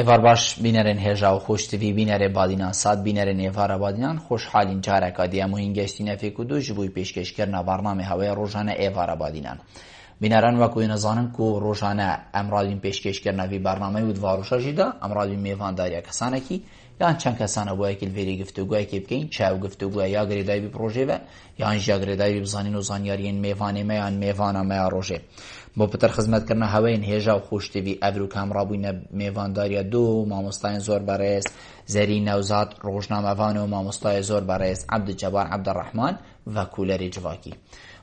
ایوار باش بینرن هجا و خوشتوی بینر بادینان ساد بینرن ایوار بادینان خوشحالین جارکا دیا مهین گشتی نفی کدو جبوی پیشکش کرنا برنامه هوای روزانه ایوار بادینان بینران وکوی نزانن کو روزانه امرادین پیشکش کرنا وی برنامه و دواروشا جیدا امرادین میوان داریا کسانه کی یان چند کسانه بویا که الویری گفتگوی که بکین چاو گفتگوی یا گریدای بی پروژه و یان جا گریدای بی بزانین و زانیارین میوانه میان میوانا میا روژه با پتر خدمت کرنا هواین هجا و خوشتوی ابرو کامرابوین میوانداریا دو مامستای زور برایس زری نوزاد روزنامه‌وان و مامستای زور برایس عبدالجبار عبدالرحمن و کولری جواکی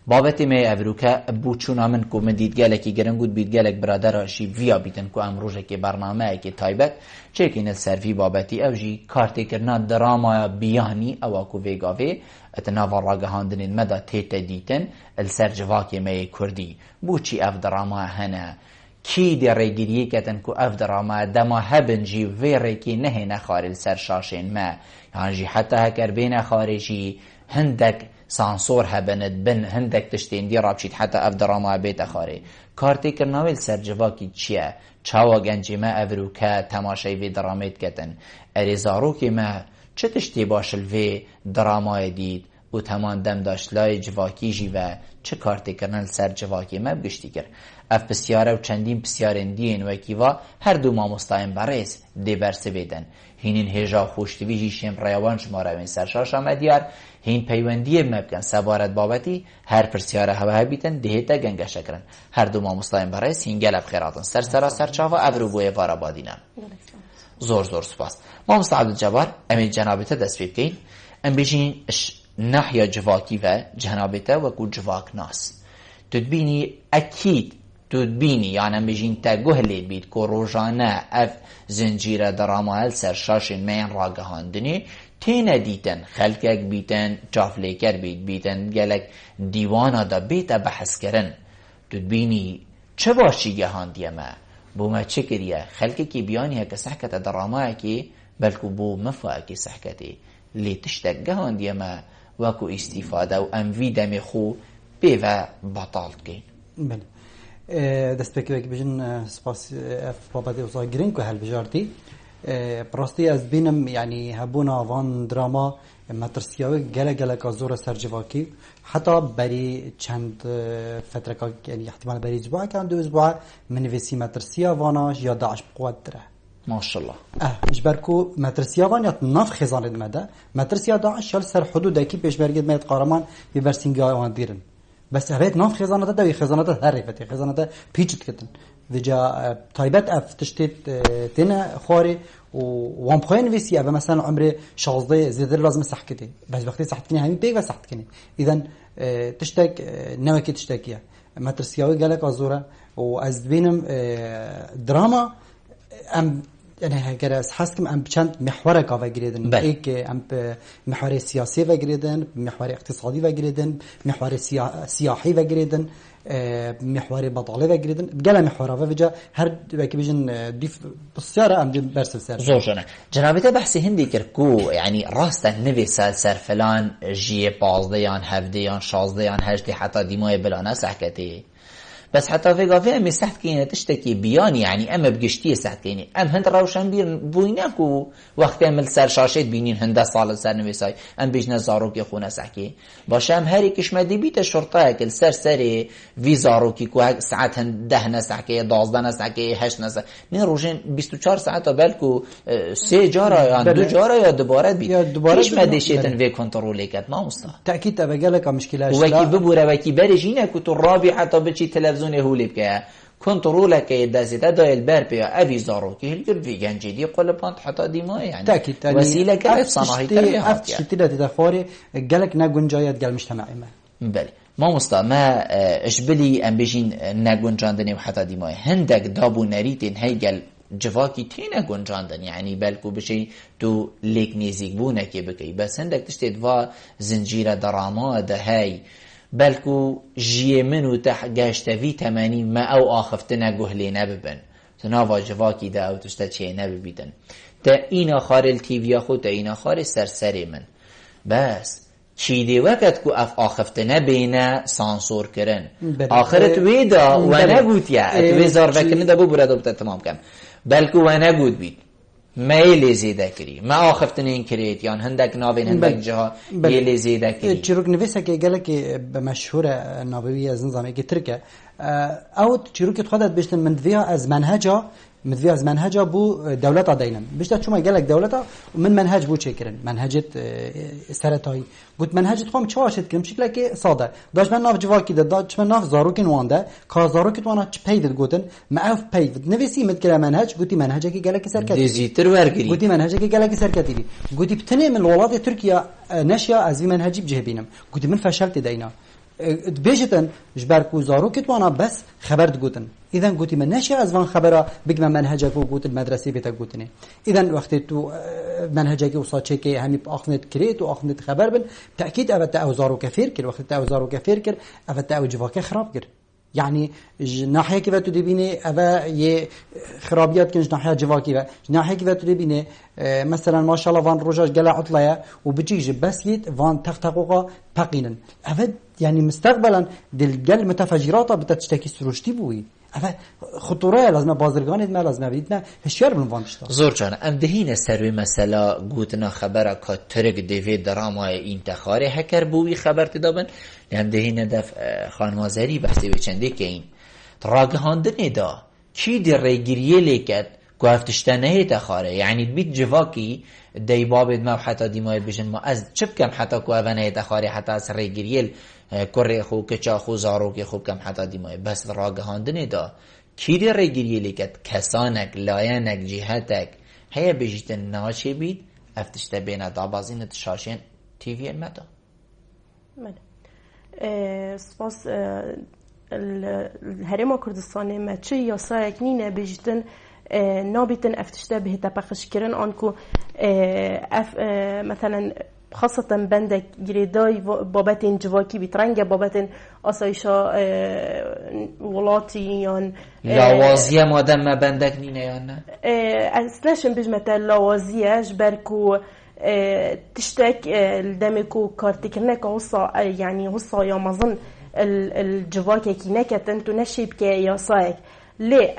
بابتی می ابروکا بوچونا من کو من دیدگالکی گرنگود بیدگالک برادراشی ویا بیتن کو امروزه که برنامه که تایبت چکین سروی بابتی اوجی کارتی کرنا دراما بیانی او اکو ویگاوی اتناوا راگهاندنین مدا تیتا دیتن السر جواکی می کردی بوچی اف دراما هنه کی دی ریگیریه کتن کو اف دراما دما هبنجی ویره کی نه نخاری السر شاشین ما یعنی جی حتی هکر بین خارجی هندک سانسور هبند بن هندک تشتین دی رابشید حتی اف دراما بیت اخاره کارتی کرناویل سر جواکی چیه چاوا گنجی ما افروکا تماشای وی درامت کتن اریزارو که ما چه تشتی باشل وی درامای دید و تمان دم داشت لای جواکی جی و چه کارتی کرنل سر جواکی ما بگشتی کر اف بسیاره و چندین بسیارن دین و کیوا هر دو مامستاین برایز دی برسه بیدن هینین هجا خوشتوی جیشیم ریوان شماره من سرشاش آمدیار هین پیوندی مبکن سبارت بابتی هر پرسیاره هوا بیتن دهیتا گنگه شکرن هر دو مامستاین برایز هین گلب خیراتن سر چاوا ابرو بوی وارا بادینن زور سپاس مامستا عبدالجبار امید جنابتا دست بکین ام بیشین نحیا جواکی و جنابتا وکو جواک ناس تدبینی اکید تدبینی یعنی بیشین تا گهلی بید که روزانه اف زنجیره درامال سر شاشین مین راگهاندنی تینه دیتن خلقک بیتن جافلیکر بیتن گلک دیوانا دا بیتا بحث کرن تدبینی چه باشی گهاندیه ما بو ما چه کریه خلقه کی بیانی ها که سحکت درامه کی بلکو بو مفا کی سحکتی لی تشتک گهاندیه ما وکو استفاده و اموی دم خو بیوه بطالت کن بله دست بکی بجن سپاس بابت اوزای گرین که هل بجارتی براستی از بینم یعنی هبونا وان دراما مترسیاوی گله کازور سرجواکی حتی بری چند فتره یعنی احتمال بری اسبوع کم دو اسبوع من ویسی مترسیا واناش یا داعش بقوت دره ماشاءالله اجبركو مترسيا وان ناف خزانه مدى مترسيا داعش شال سر حدود اكي پیش برگد ميت قهرمان ببرسينگا وان ديرن بس هبت ناف خزانه ده خزانه هرفت خزانه پیچت کتن وجا تایبت اف تشتت تنا خوري وان بخين ويسي ابا مثلا عمري 16 زيد لازم صحكتي بس وقتي صحتني همين بيك بس صحتني اذا تشتك نوكي تشتكيا مترسياوي قالك ازوره واز بينم دراما ام يعني هكذا حاسكم ام چند محور کا وگریدن ایک ام محور سیاسی وگریدن محور اقتصادی وگریدن محور سیاحی وگریدن محور بطاله وگریدن گله محورا وجا هر وکی بجن دیف بسیاره ام برسل سر زوجنا جنابته بحث هندی کرکو يعني راست نوی سر فلان جی 15 یان 17 یان 16 یان 8 حتی دیمای بلانه سحکتی بس حتى في قافية من سحت كينة تشتكي بياني يعني أما بقشتية سحت كينة أم هند روشن بير بويناكو وقت أمل سر شاشيت بينين هندا صالة سر نويساي أم بيجنا زاروكي خونا سحكي باشه أم هاري كشمدي بيت الشرطة كل سر سري في زاروكي كو ساعت هندهنا سحكي 12 سحكي 8 سحكي من روشن 24 ساعت بالكو 3 جارة يا 2 جارة يا دوباره بيت كشمدي شيتن في كنترولي كات ما مصطفى تأكيد أبقالك مشكلة وكي ببورة وكي برجينا كتو الرابع حتى بتشي تلفزيون هولي بكا كنترول كي دازيتا دا البار بيا ابي زارو كي الجر فيجان جدي قل بانت حتى ديما يعني تاكيد وسيله كانت صناعي تربيه شتيده تدخوري قالك نغنجايات قال مجتمعي ما بله ما مستا ما اشبلي ام بيجين نغنجاندني وحتى ديما هندك دابو نريتين هيقل جواكي تينا گنجاندن يعني بالكو بشي تو ليك نيزيك بونا كي بكي بس هندك تشتيد وا زنجيره دراما ده هاي بلکو جیه منو تح گشتوی تمانی ما او آخفتنا گهلی نببن تناوا جواکی ده او تشتا چه نببیدن تا اینا خار التیویا خود تا اینا خار سرسری من بس چی دی وقت کو اف آخفتنا بینه سانسور کرن آخرت ویدا و نگوت یا اتوی زار وکنه ده بو برده بتا تمام کم بلکو و نگوت بید میل زیده کری ما آخفتن این کریت یان هندک نابین هندک جها میل زیده کری چیروک نویسه که گله که به مشهور نابوی از نظامی که ترکه او چیروک خودت بشتن مدوی از منهجا بو دولت داینن بیشتر چون گلک دولت من منهج بو چیکرن منهجت سرتایی گفت منهجت خام چاشت کنم شکل که ساده داش من ناف جواکی داش من ناف زاروکن وانده کا زاروکت وانا چ پیدت گوتن ما اف پید نویسی مت کلا منهج گوتی منهجه که گلک سرکتی دیزیتر ورگری گوتی منهجه که گلک سرکتی گوتی بتنی من ولات ترکیا نشیا از منهجی بجهبینم گوتی من فشلت دینا بيجتن جبركو زاروكت وانا بس خبرت قوتن اذا قوتي من ناشي از وان خبره بقى منهجك وقوت المدرسه بيتا قوتني اذا وقت تو منهجك وصاتشكي همي باخنت كريت واخنت خبر بن تاكيد ابدا او زاروك فيركر وقت او زاروك فيركر ابدا او جواك خراب كر يعني ناحيه كيف تدبيني ابا ي خرابيات كنج ناحيه جواكي ناحيه كيف تدبيني مثلا ما شاء الله فان روجاج قلع عطليه وبتجي بس يت فان تختقوقه باقينا ابد يعني مستقبلا دل متفجرات بتشتكي سروشتي بوي ابا خطوره لازم بازرگان ما لازم بدنا هشيار بالوانشتا زور جان ام دهين سروي مثلا گوتنا خبره که ترک دیوی دراما انتخاری هکر بوی خبر تدابن ام دهين دف خانمازری بحثی بچنده که این راگهاندن دا کی در ریگیریه لیکت گفتشتنه انتخاره یعنی بیت جواکی دی بابد ما حتی دیمای بجن ما از چپ کم حتی کو اون انتخاری حتی از ریگیریل کره خو کچا خو زارو که خوب کم حتی دیمای بس راگهاندن دا کی در ریگیریه لیکت کسانک لاینک جهتک هیا بجیتن ناچه بید افتشته بین دابازین تشاشین تیوی المتا من سپاس الهرم کردستانی ما چه یاسایک نینه بجیتن نابتن افتشته به تپخش کردن آنکو مثلا خاصة بندك جريداي بابتين جواكي بترنجة بابتين أصيشا ولاتيان لاوازية مادام ما بندك نينه يانا أسلاشن بجمة لاوازية جبركو تشتك الدمكو كارتكرنك هصا يعني هصا يا مظن الجواكي كينك تنتو نشيب كي ياسايك ليه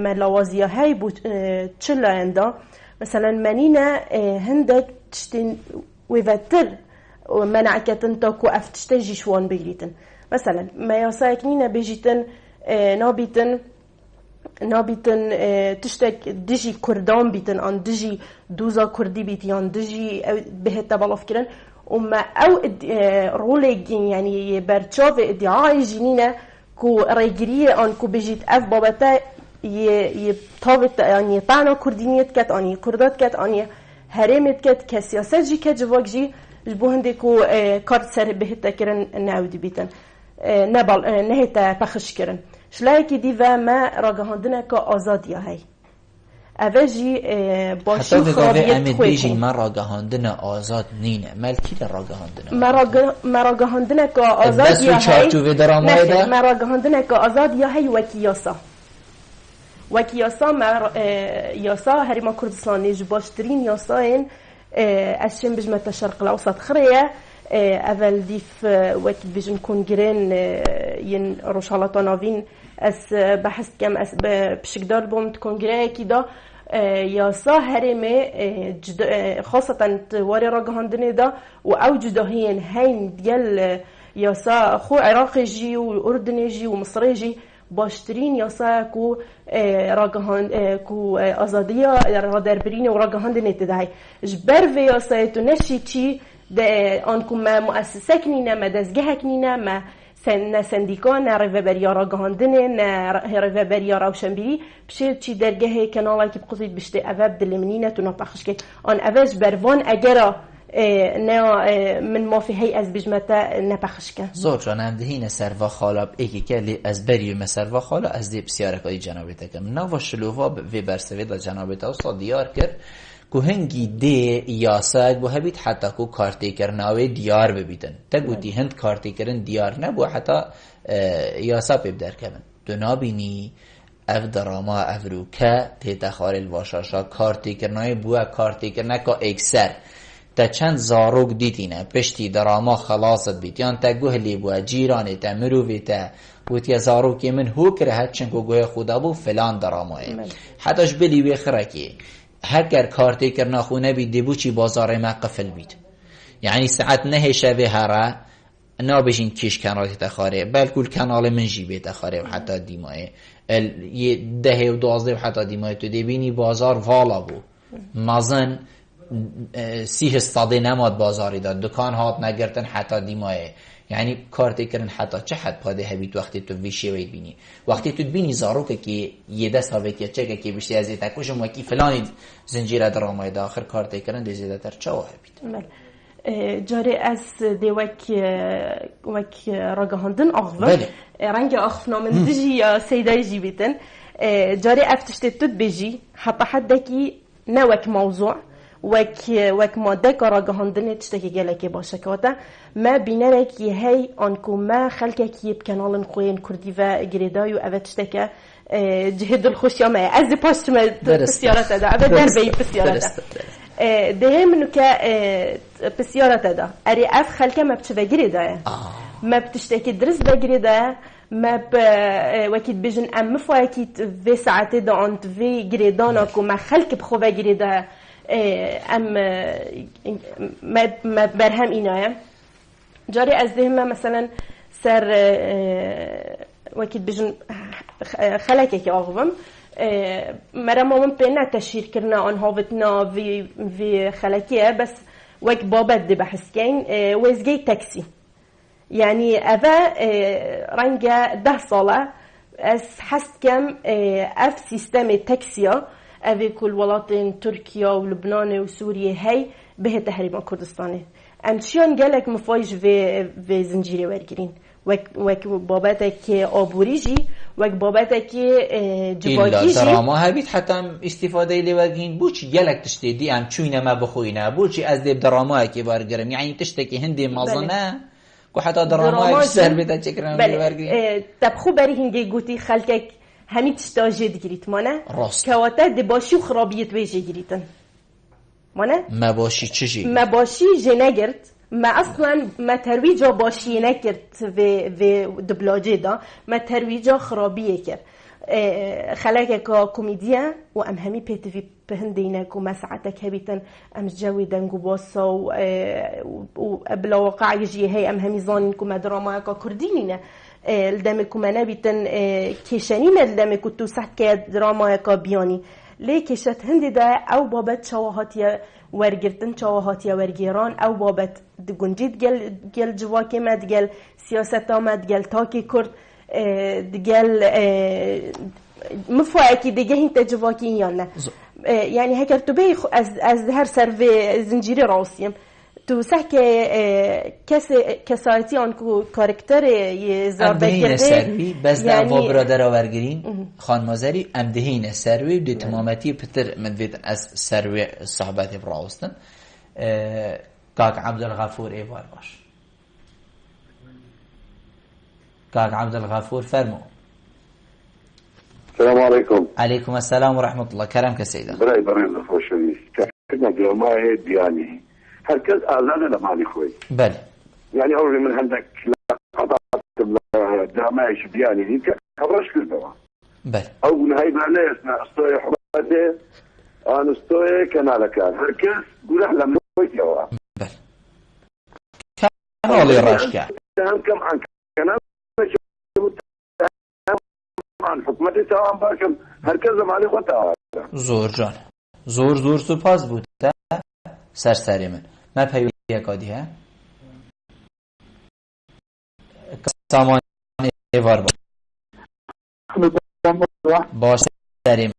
ما لاوازية هاي بو تشلا عنده مثلا منينا هندك تشتين ويفتر ومنعك تنتكو افتشتجي شوان بيجيتن مثلا ما يساكنينا بيجيتن نابيتن تشتك دجي كردان بيتن ان دجي دوزا كردي بيتيان دجي بهتا بالافكرن وما او روليج يعني برتشوف ادعاء جنينه كو ريجريه ان كو بيجيت اف بابتا يطاوت يعني طعنا كردينيت كات اني كردات كات اني هرمت كات كسياسات جي كجواك جي جبو هنديكو كارت سر بهتا كرن نعود بيتن نبال نهتا بخش كرن شلايكي ديفا ما راغهاندنا كازاديا هي اوجي باشو خرابيت خوي ما راغهاندنا آزاد نينه ملكي راغهاندنا ما راغهاندنا كازاديا هي ما راغهاندنا كازاديا هي وكياسا وكياسا ما ياسا هرما كردستاني جباشترين ياساين اشين بجمة الشرق الاوسط خريه اول ديف وقت بيجن كونغرين ين روشالاتو نافين اس بحث كم اس بشكدار بومت كونغري كده ياسا هرمه خاصة واري راغهاندني دا او جداهين هين ديال ياسا خو عراقي جي واردني جي ومصري جي باشترين ياسا كو راغهان كو ازاديه رادربرين وراغهاندني تداي جبر في ياسا تنشي تشي آنکم مؤسسه کنینا ما دزگه کنینا ما سندیکا نه ریوبریا را گهاندنه نه ریوبریا روشنبیری بشه چی درگه کانالی که بقصید بشته اواب دلمنینه تو نپخش که آن اوج بروان اگر نه من ما في هي از بجمتا نپخش که زور جان هم دهین سروا خالاب ایکی که لی از بریوم سروا خالا از دی بسیارکایی جنابیت کم نوا شلووا وی برسوید جنابیت استاد دیار کرد که هنگی دی یاساک بو هبید حتی که کارتی کرناوی دیار ببیدن تا گوتی هند کارتی کرن دیار نبو حتی یاسا ببدر کمن دو نابینی اف دراما افرو که تیتا خارل واشاشا کارتی کرناوی بو کارتی کرنه که اکسر تا چند زاروگ دیدینه پشتی دراما خلاصت بید یان تا گوهلی بو جیرانی تا مرووی تا وتیا زاروکی من هو کره هر چنگو گوه خدا بو فلان درامایه حتیش بلی وی خرکی هر کارتی کرنا خونه بی دیبو چی بازار ما قفل بید یعنی ساعت نه شبه هره نابشین کش کنالی تخاره بلکل کانال من جیبه تخاره و حتی دیمایه یه 10 و 12 و حتی دیمایه تو دیبینی بازار والا بو مازن 30 ساده نماد بازاری داد دکان هات نگرتن حتی دیمایه یعنی کارتی کردن حتی چه حد پاده هبید وقتی تو ویشی وید بینی وقتی تو بینی زاروکه که یه دست هاویتی چه که بیشتر از تکوشم وکی فلانی زنجیره درامای داخل کارتی کردن دیزیده تر چه هبید جاری از دی وک راگهاندن آخوان رنگ آخونا من دیجی یا سیدای جی بیتن جاری افتشت تود بيجي حتى حدكي نوك موضوع وك ماده راگهاندن تشتكي جالكي باشكاتا ما بينرك هي انكو ما خلقك يب كانال خوين كردي و جريداي و افتشتكا جهد الخوشيا ما از باش ما بسيارته دا ابد دربي بسيارته ده منو که بسیارته دا اری اف خلقه ما بتشوه جريداي ما بتشتكي درس بجريداي ما وكيد بيجن ام فواكيد في ساعتي دا انت في جريدانك وما خلق بخوة جريدا ام ما برهم اینایم جاری از ذهن مثلا سر وكيد بيجن خلقه که آغوم مرا مامن بينا تشهير كرنا عن هافتنا في خلقيه بس وك بابد دي بحسكين ويزجي تاكسي يعني أذا رنجة 10 سالة أس حست كم أف سيستم تاكسيا أذي كل ولاطين تركيا ولبنان وسوريا هاي به تحريم كردستاني أمشيان جالك مفايج في زنجيري ورقرين وك بابتك آبوریجی وك بابتك جواکیجی دراما هبید حتی استفاده لیورگین بوچی گلک تشتیدی ام چوینه ما بخوینه بوچی از دیب دراما که بارگرم یعنی تشتکی هندی مازنه کو حتی دراما سر بده چکرن لیورگین تبخو بری هنگی گوتی خلکک همی تشتاجه دگیریت مانه کواتا دباشی و خرابیت ویجه گیریتن مانه مباشی چجی مباشی جنگرد ما اصلا ما ترویجا باشی نکرد و دبلاجه دا ما ترویجا خرابیه کرد خلاك كوميديا وام همي بيتفي بهندينك وما ساعتك هبيتن ام جوي دنجو بوسا وقبل واقع يجي هي ام همي ظانكم دراما كردينينا الدمكم انا بيتن كيشانين الدمك تو سحكه دراما كابياني ليكشت هندي دا او بابت شواهاتيا ورگرتن چاوهاتیا ورگیران او بابت دگنجید گل جواکی مد گل سیاست آمد گل تاکی کرد گل مفاعکی دیگه هنت جواکی یا نه یعنی هکر تو بی از هر سر و زنجیری راسیم تو سحک کسایتی آنکو کارکتر یه زارده کرده سروی بس در و برادر آورگرین خانمازری امدهین سروی دی تمامتی پتر مدوید از سروی صحبت براوستن کاک عبدالغفور ایوار باش کاک عبدالغفور فرمو السلام عليكم. عليكم السلام ورحمة الله. كرمك سيدة. براي خوش شويش. كنا جماعة دياني. هركز أعلان لمالي خوي. بله. يعني أول من عندك قضاء جماعة دياني دي خبرش كل دوا. بله. أو نهاية بنا اسمع استوي حبته. أنا استوي كنا لكان هركز قول أحلى من خوي جوا. بله. كانوا لي راشكا. هم كم عن كنا عن حكمتي تمام باشم هركز مالي خطا زور جان زور سپاس بود سرسری من پیوی یکادی ها سامان ایوار باش سری من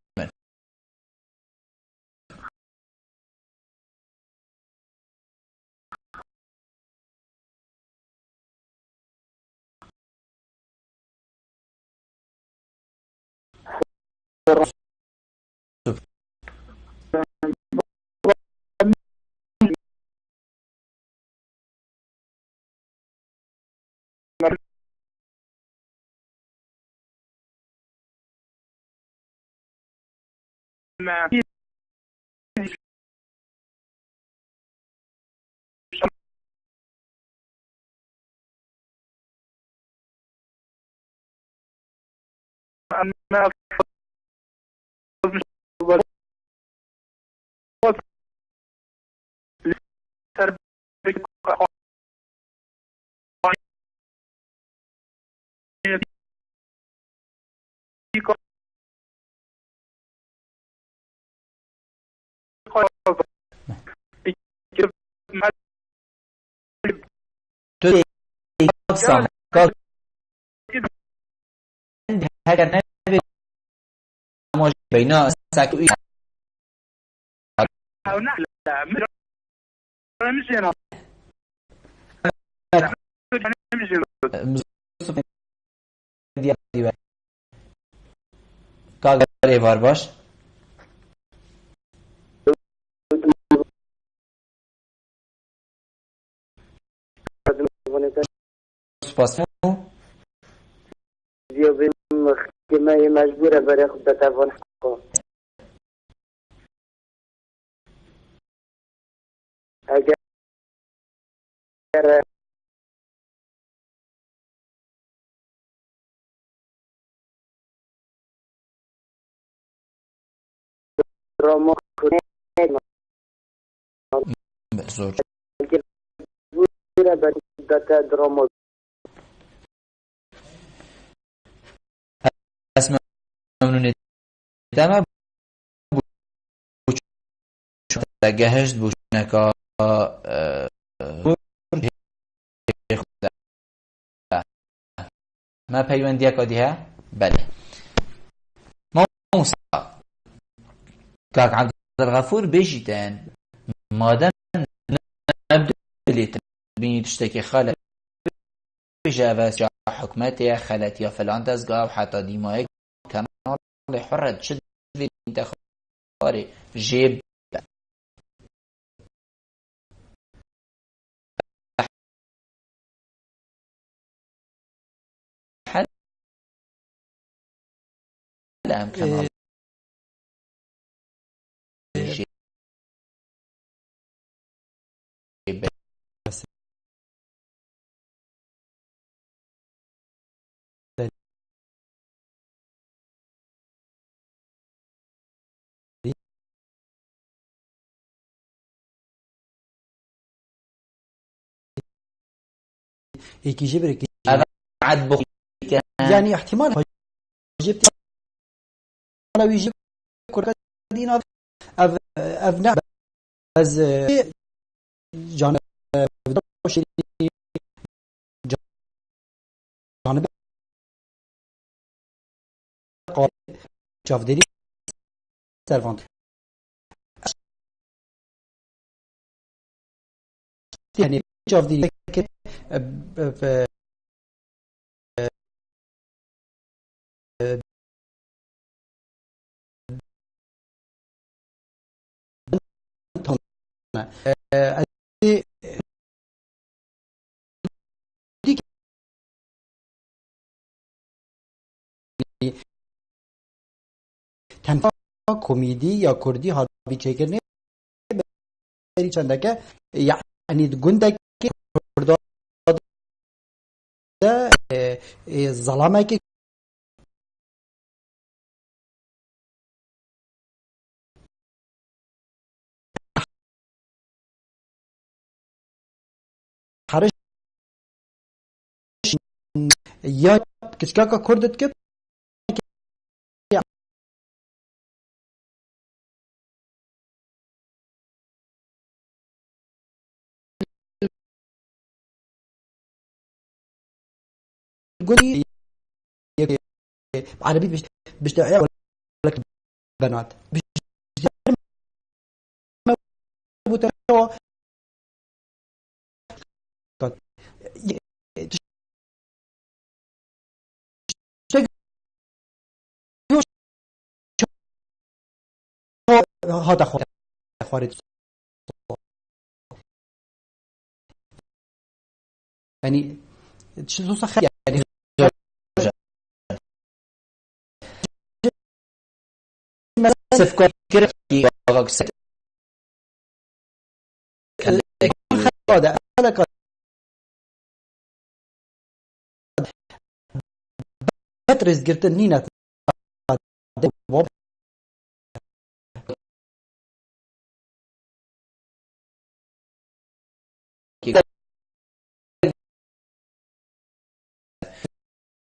أنا بينا ساكوي کاغری بار باش سپاس دیو بیم محکمه مجبوره برای خود بتوان حقا اگر راما کنه زور مجبوره برای دراما اسم ممنونیت دم گهشت بوشنکا ما پیوندی کدی ها بله ما موسى كاك عبد الغفور بيجيتان مادام نبدأ بيني تشتكي خالة بجابس حكمتي خالتي يا فلان دزقا وحتى ديمايك كانال حرة تشد في انتخاري جيب لا أمكن يكي جبرك عاد بخ يعني احتمال جبت لو يجيب كردين أبناء از جانب جانب جافدری سروانت يعني جافدری تنها کمدی یا کردی ها بیچگرنه بری چندکه یعنی گنده که کرده ظلامه که حرش یا کچکا که کردت که قولي عربي باش تعيا ولا بنات هذا خارج يعني شو صح يعني سفكر كي غاكس هذا لك بترز قلت نينا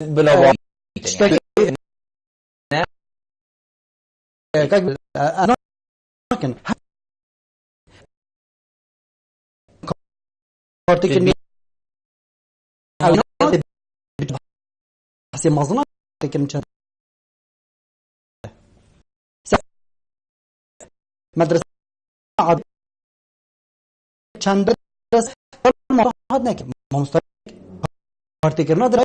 بلا أنا لكن كارتك حسي مظنة لكن مدرسة عاد چند درس ما نك مستقل كارتك ندرس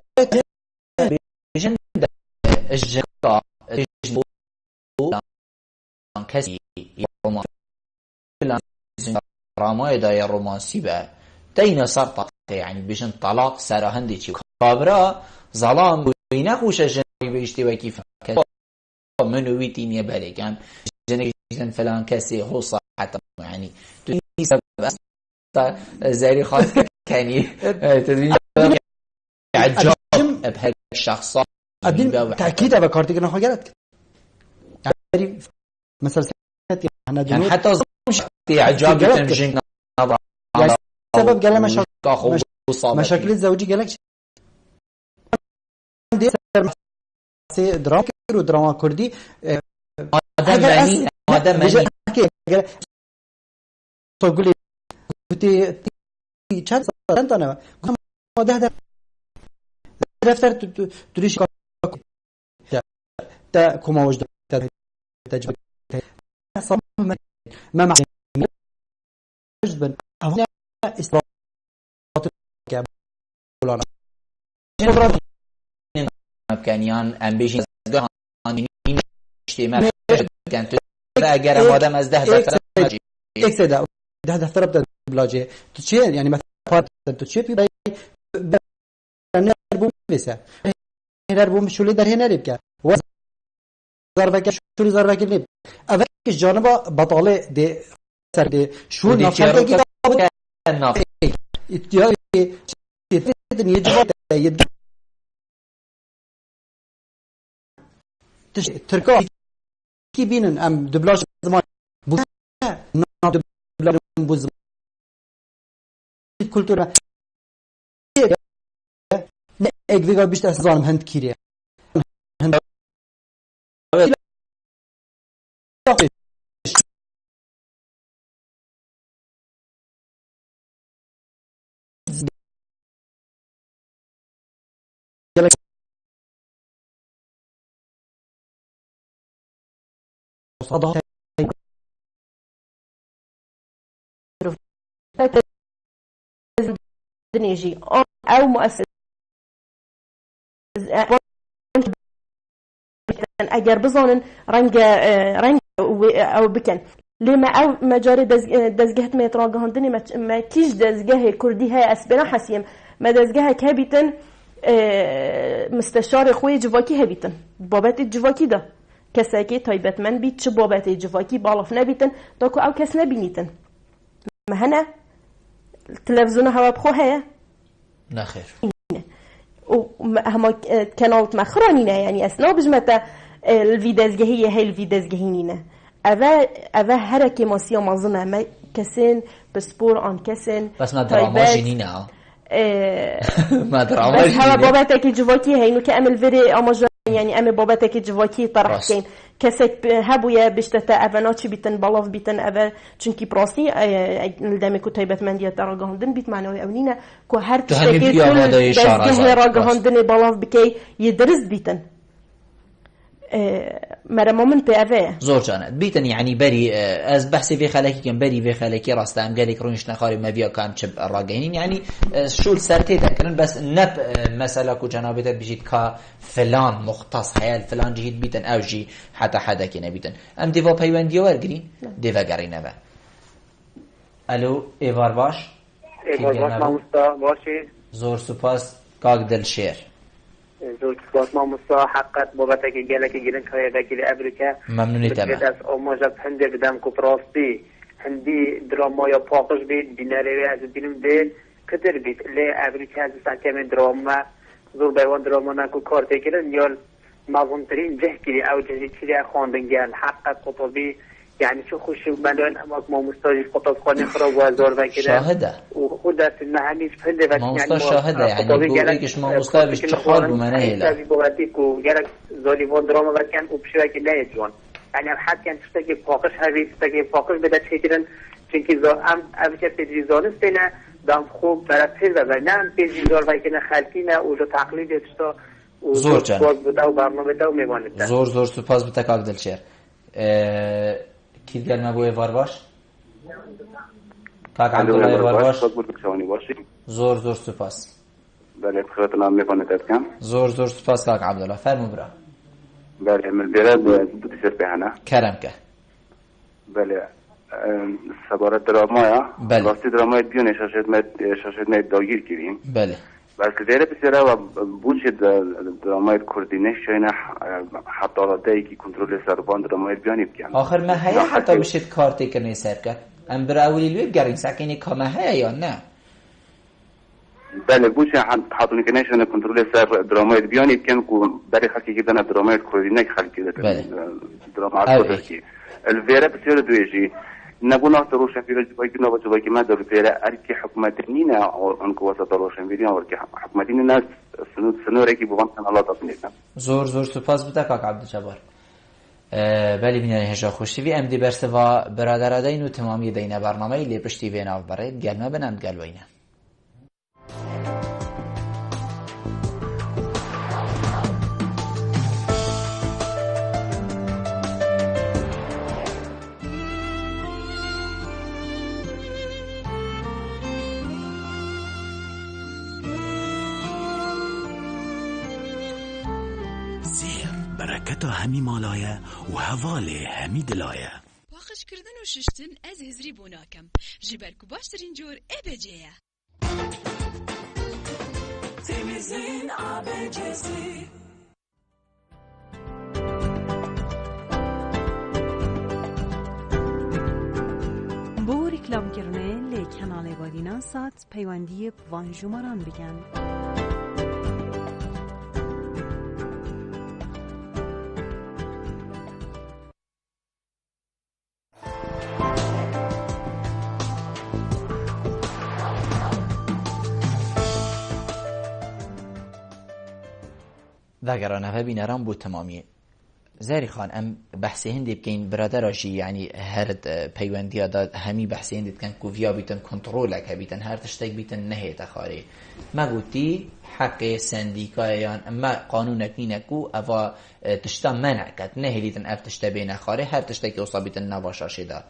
بيجن الجقا كسي رومان رامای دای رومانسی به دین سر يعني بيجن طلاق سر هندي چی کابرا ظلام بینه خوش جنبی بیشتی و کیف منوی تینیه بله کن جنگیزن فلان کسی هو صحت يعني تونی سبب زاری خاص کنی تدوین عجاب بهذا الشخص الدين تأكيد على كارتك نحو جلت يعني مثلا يعني حتى مش عجاب تمجين نظر سبب قال مشاكل الزوجية قالك دراما ودراما كردي هذا ماني تقولي تي چند سال انا ما ده دفتر تريش تا كما وجد تجربه ما معنى وجد هنا استرات كابولانا امكانيان امبيشن اني اجتماع كانت اگر آدم از 10 دفتر اكسدا 10 دفتر بده بلاجه تو چی یعنی مثلا تو چی بی نربو میسه نربو شولی در هنریب که و ضربه شولی ضربه کنیم اول که جانب بطاله ده سر ده شو نفر کی ناف یا یجوا ترکا کی بینن ام دبلاج زمان بو نا دبلاج بو زمان کلتورا نه اگویگا بیشتر از زانم هند کیریه هند نيجي أو مؤسسة أجر بظن رنج أو بكن لما أو مجاري دزجهت ما يتراجعون دني ما كيش دزجه كردي هاي أسبنا حسيم ما دزجه كهبيتن مستشار خوي جواكي هبيتن بابات الجواكي ده كساكي طيبت من بيت شو بابات الجواكي بالف نبيتن تاكو أو كس نبينيتن ما هنا التلفزيون هوا بخو هيا نخير وهم كانت مخرانينا يعني أسنا بجمتا الفيدازجهية هي الفيدازجهينينا أذا هركي ماسيا مازنا ما كسن بسبور عن كسن بس ما دراما جنينا ما دراما بس هوا باباتك جواكي هي إنه كأمل فري أمجا يعني أمي باباتك جواكي طرح كين كسك هبويا بشتتا أفناتشي بيتن بالاف بيتن أفا چونكي براسي الدامي كتايبت من دي تراغهندن بيت معنوي أونينا كو هر تشتكي كل دزجه راغهندن بالاف بكي يدرس بيتن مرا من بأفا زور جانت بيتن يعني بري از بحثي في خلاكي كان بري في خلاكي راستا ام قالك رونش نخاري ما فيها كان شب الراقين يعني شو السرتي تكرن بس نب مسألة كو جنابته بيجيت كا فلان مختص حيال فلان جيت بيتن او جي حتى حدا كينا بيتن ام ديفا بيوان ديوار قرين ديفا قرين افا الو ايوار باش ايوار باش مامستا باشي زور سپاس كاك دل شير زور سپاس مامستا حقت بابتك جالك جيرن كاي باكي امريكا ممنوني تمام بس اوماجت هندي بدم كوبراستي هندي دراما يا باقش بيت بيناري از بينم دي كتر بيت اللي امريكا از ساكن دراما زور بيوان دراما نكو كارت كيرن يال مظنترین جه کلی او جهی کلی خواندن گل حق قطبی يعني شو خوش بدون اماك ما مستاجي قطب خاني خراب وازار وكذا شاهده وخدت المهنيش بهده ما مستاج شاهده يعني قوليكش ما مستاجش تحال بمناهله يعني بواتيك وجالك ظالمون دراما وكان وبشراك لا يجون يعني حد كان تشتكي فاقش هذه تشتكي فاقش بدأت شكرا چونكي ام ابيك تجهيزان سنه دام خوب برات هذا بنام تجهيزار وكذا خالتينا وجو تقليد تشتا زور جان بده وبرنامه بده وميوانه زور سپاس بتك عبدالشير كيف قال ما بوي فارباش كاك عبد الله فارباش زور سپاس بله بخير نام میکنه تکم زور سپاس كاك عبد الله فرمو برا بله من بلاد بتصير بهنا كرم که بله سبارت دراما بله راستی دراما بیون شاشد مید داگیر کردیم بله بلکه دیره بسیاره و بوچه درامای کردینش شاینه حتی آلاده که کنترل سربان درامای بیانی بکن آخر ما هیا حتی بشید کارتی کنی سر کرد ام برا اولی لوی بگرین سکنی که ما هیا یا نه بله بوچه حتی کنه شاینه کنترل سر درامای بیانی بکن که برای خلقی که دانه درامای کردینه خلقی بله درامای کردی الویره بسیاره دویجی نقول نحط روشن في رجباي كنا بجباي كما دور فيها أركي حكومتنينا أو أنكو وسط روشن فيها أو أركي حكومتني الناس سنو ركي بوان كان الله تطنينا زور سپاس بده کاک عبدالجبار بلی بینانی هجا خوشتی وی ام دی برسوا برادر دین و تمامی دینه برنامه لی پشتی وی ناف برای گلمه بنند گلوینه برکت همی مالایه و حواله همی دلایه واخش کردن و ششتن از هزری بوناکم جبرکو باشترین جور ابجیه تمیزین ابجیسی بو ریکلام کرنه لی کانال بادینان سات پیوندی وانجوماران بگن داگرانه بینران بود تمامیه زاری خان ام بحثی هندی بکن برادراشی یعنی هرد پیوندی داد همی بحثی هندی کن کوفیا بیتن کنترل که بیتن هر تشتک بیتن نهی تخاری ما گویی حق سندیکایان اما قانون نینکو اوا تشتا منع کد نهی لیتن اف تشتا بین خاره هر تشتکی اصابیتن نباشاشه دا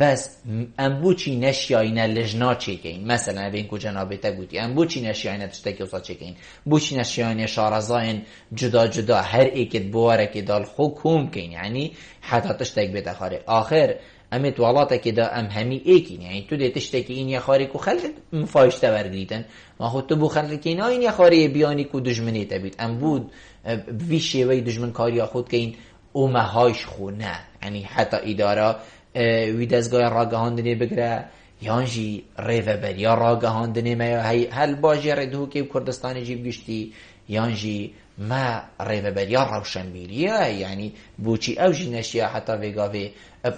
بس ام بوچی نشیاینه لجنا چیکین مثلا بین کو جنابه گویی ام بوچی نشیاینه تشتکی اصا چیکین بوچی نشیاینه شارزاین جدا هر ایکت بواره که دال حکوم کین یعنی حتی تشتک بیت خاره آخر امیت والاتا که دا ام همی ایکین یعنی تو دی تشتکی این یا خاری کو خلق مفایشته ورگلیتن ما خود تو بو خلق که اینا این یا خاری بیانی کو دجمنی تبید ام بود بوی شیوی دجمن کاری خود که این اومهایش خونه یعنی حتی اداره وی دزگاه راگهاندنی بگره یانجی ریوبر یا راگهاندنی ما هل باجی ردهو که کردستان جیب گشتی یانجی ما ریوبر یا روشنبیلیه یعنی بوچی اوجی نشیا حتی ویگاوی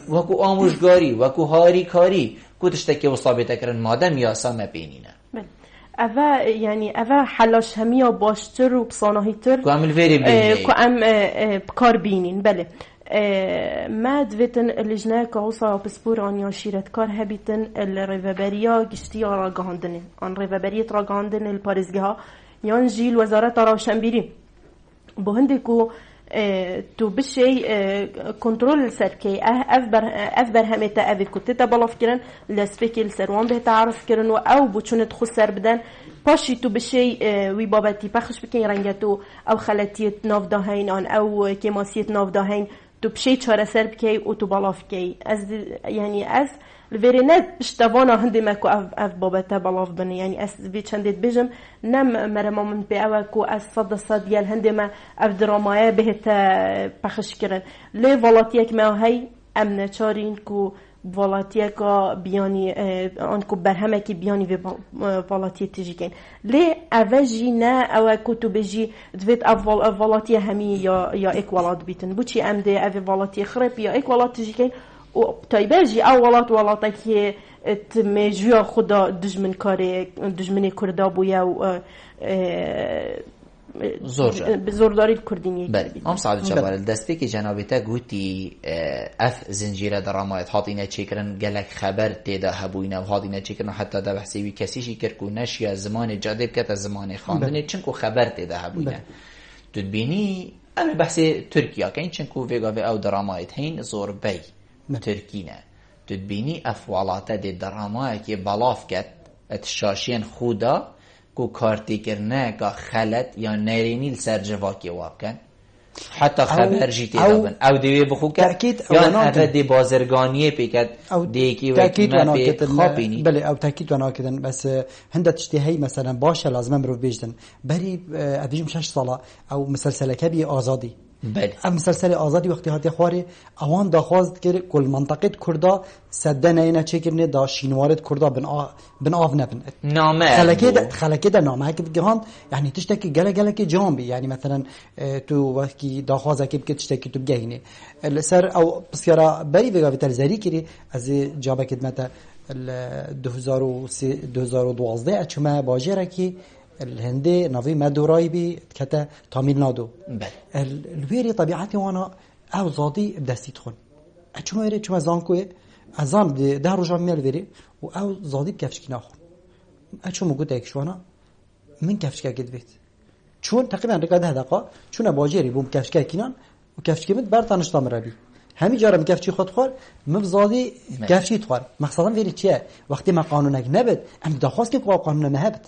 وکو آموشگاری وکو هاری کاری کتشتکی و ثابته کرن مادم یاسا مبینینه اوه یعنی اوه حلاش همیا باشتر و بصاناهیتر که عمل ویری بینی که ام بکار بینین بله ما دویتن اللجنه که اوصا بسپور آنیا شیرت کار هبیتن الریوبریا گشتی راگهاندنه آن ریوبریت راگهاندن الپارزگه ها یان جیل وزارت روشنبیری بو هنده که تو بشي كنترول سركي أفبر همتا أبي كنت تبلاف كرن لسفكي السروان به تعرف كرن أو بتشون تخسر بدن باشي تو بشي وي بابتي بخش بكين رنجتو أو خلتيت ناف دهين آن أو كماسيت ناف دهين تو بشي چهار سر بكي و تو بلاف كي از يعني از الفيرينات بشتوانا هندي ماكو اف بابتا بلاف بني يعني اس في چندت بجم نم مرما من بيوكو اس صد ديال هندي ما اف درامايا بهت بخش كرن لي فولاتيك ما هي امن چارين كو ولاتیه که بیانی آن کو برهمه که بیانی و ولاتیه تجیکن لی اوجی نه او کتوبجی دوید ولاتیه همی یا ایک ولات بیتن بوچی امده او ولاتیه خراب یا ایک ولات تجیکن و تایبرجی او ولاتا که تمجوی خدا دجمن کرده بویا و زورداری کردینی. بله. ام سعد جبار دستی که جنابیت گویی اف زنجیره درامایت حاطینه چیکرن گلک خبر تیدا هبوینه و حاطینه چیکرن حتی در بحثی کسیشی کرد که نشیا زمان جادب کت زمان خواندنی چون که خبر تیدا هبوینه. تو بینی ام بحثی ترکیه که این چون که ویگاوی او درامایت هین زور بی ترکینه. تو بینی افوالات دی درامایت که بلاف کت اتشاشین خودا کو کارتی کرنه که خلط یا نرینیل سر جواکی واب کن حتی خبر جیتی دابن او دیوی بخو کرد یا اوه دی بازرگانیه پیکد دیکی و مپی خوابینی بله او تاکید وانا کدن بس هنده تشتیهی مثلا باشه لازم رو بیجدن بری ابیجم 6 ساله او مسلسل کبی آزادی بله مسلسل آزادی وقتی هاتی خواری اوان داخواست کرد کل منطقه کردا سدن اینا چیکرنه دا شینوارد کردا بن آف نبن نامه خلکه ده نامه که بگهان یعنی تشتکی گله که جامبی یعنی مثلا تو وقتی داخواست که تشتکی تو بگهینه سر او بسیارا بری بگاوی تلزری کری از جابه کدمتا 2012 اچما باجره که الهندي نوي مدوراي بي كتا تاميل نادو الويري طبيعتي وانا او زادي بدستي تخون اچما يري چما زانكو ازام ده رجا ميل ويري و او زادي بكفشكي ناخون اچما قلت ايك شوانا من كفشكا قد بيت چون تقريبا رقا 10 دقيقه چون باجيري بوم كفشكا كينان و كفشكي مت برتانش تامرابي همي جارم كفشي خود خور مبزادي كفشي تخور مقصدا ويري چيه وقتی ما قانونك نبد ام داخواست که قانون نهبت